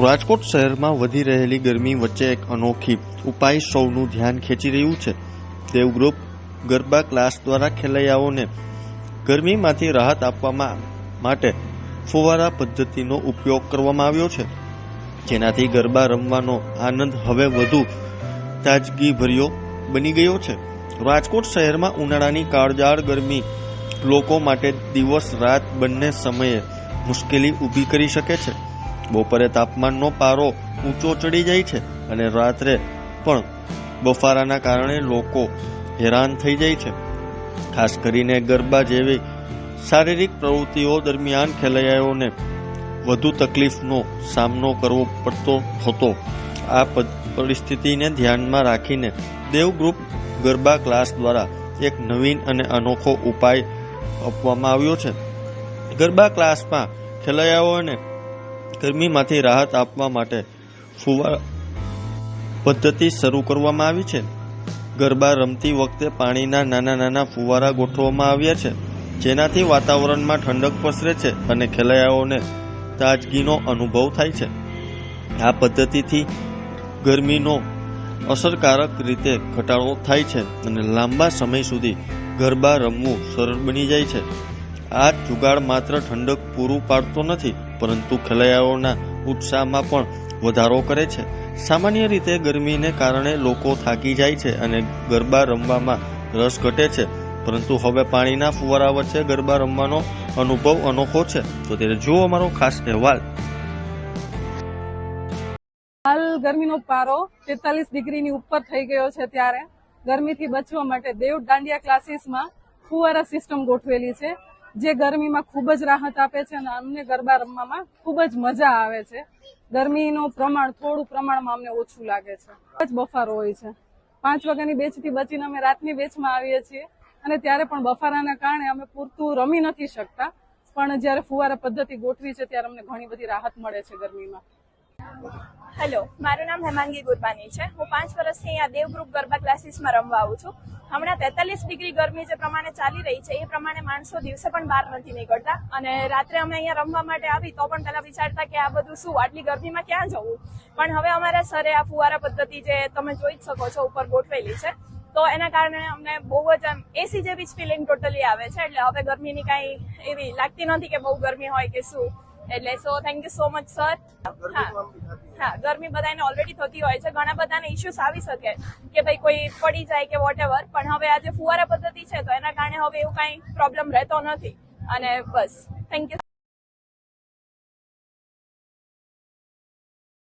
રાજકોટ શહેરમાં વધી રહેલી ગરમી વચ્ચે એક અનોખી ઉપાય સૌનું ધ્યાન ખેંચી રહ્યું છે। દેવગ્રુપ ગરબા ક્લાસ દ્વારા ખેલૈયાઓને ગરમીમાંથી રાહત આપવા માટે ફુવારા પદ્ધતિનો ઉપયોગ કરવામાં આવ્યો છે, જેનાથી ગરબા રમવાનો આનંદ હવે વધુ તાજગીભર્યો બની ગયો છે। રાજકોટ શહેરમાં ઉનાળાની કાળઝાળ ગરમી લોકો માટે દિવસ રાત બંને સમયે મુશ્કેલી ઊભી કરી શકે છે। બપોરે તાપમાનનો પારો ઊંચો ચડી જાય છે અને રાત્રે પણ બફારાના કારણે લોકો હેરાન થઈ જાય છે। ખાસ કરીને ગરબા જેવી શારીરિક પ્રવૃત્તિઓ દરમિયાન ખેલૈયાઓને વધુ તકલીફનો સામનો કરવો પડતો હતો। આ પરિસ્થિતિને ધ્યાનમાં રાખીને દેવગ્રુપ ગરબા ક્લાસ દ્વારા એક નવીન અને અનોખો ઉપાય આપવામાં આવ્યો છે। ગરબા ક્લાસમાં ખેલૈયાઓને ગરમીમાંથી રાહત આપવા માટે ફુવારા પદ્ધતિ શરૂ કરવામાં આવી છે। ગરબા રમતી વખતે પાણીના નાના નાના ફુવારા ગોઠવવામાં આવ્યા છે, જેનાથી વાતાવરણમાં ઠંડક પ્રસરે છે અને ખેલૈયાઓને તાજગીનો અનુભવ થાય છે। આ પદ્ધતિથી ગરમીનો અસરકારક રીતે ઘટાડો થાય છે અને લાંબા સમય સુધી ગરબા રમવું સરળ બની જાય છે। આ જુગાડ માત્ર ઠંડક પૂરું પાડતો નથી, પરંતુ ખેલૈયાઓના ઉત્સાહમાં પણ વધારો કરે છે। સામાન્ય રીતે ગરમીને કારણે લોકો થાકી જાય છે અને ગરબા રમવામાં રસ ઘટે છે, પરંતુ હવે પાણીના ફુવારા વચ્ચે ગરબા રમવાનો અનુભવ અનોખો છે। તો ત્યારે જુઓ અમારો ખાસ અહેવાલ। હાલ ગરમીનો પારો 43 ડિગ્રીની ઉપર થઈ ગયો છે, ત્યારે ગરમીથી બચવા માટે દેવ દાંડિયા ક્લાસીસમાં ફુવારા સિસ્ટમ ગોઠવેલી છે, જે ગરમીમાં ખૂબ જ રાહત આપે છે અને અમને ગરબા રમવામાં ખૂબ જ મજા આવે છે। ગરમીનું પ્રમાણ થોડું પ્રમાણમાં અમને ઓછું લાગે છે, ખૂબ જ બફારો હોય છે। 5 વાગ્યાની બેચથી બચીને અમે રાતની બેચમાં આવીએ છીએ અને ત્યારે પણ બફારાના કારણે અમે પૂરતું રમી નથી શકતા, પણ જ્યારે ફુવારા પદ્ધતિ ગોઠવી છે ત્યારે અમને ઘણી બધી રાહત મળે છે ગરમીમાં। હેલો, મારું નામ હેમાંગી ગુરબાની છે। હું 5 વર્ષથી અહીંયા દેવગ્રુપ ગરબા ક્લાસીસમાં રમવા આવું છું। હમણાં 43 ડિગ્રી ગરમી જે પ્રમાણે ચાલી રહી છે, એ પ્રમાણે માણસો દિવસે પણ બહાર નથી નીકળતા અને રાત્રે અમે અહીંયા રમવા માટે આવી તો પણ પહેલા વિચારતા કે આ બધું શું, આટલી ગરમીમાં ક્યાં જવું, પણ હવે અમારા સરે આ ફુવારા પદ્ધતિ જે તમે જોઈ જ શકો છો ઉપર ગોઠવેલી છે, તો એના કારણે અમને બહુ જ એસી જેવી જ ફિલિંગ ટોટલી આવે છે। એટલે હવે ગરમીની કાંઈ એવી લાગતી નથી કે બહુ ગરમી હોય કે શું, એટલે so thank you so much sir. હા, ગરમી બધાને ઓલરેડી થતી હોય છે, ઘણા બધાને ઇશ્યુઝ આવી શકે કે ભાઈ કોઈ પડી જાય કે વોટેવર, પણ હવે આ જે ફુવારા પદ્ધતિ છે તો એના કારણે હવે એવું કાંઈ પ્રોબ્લેમ રહેતો નથી અને બસ થેન્ક યુ।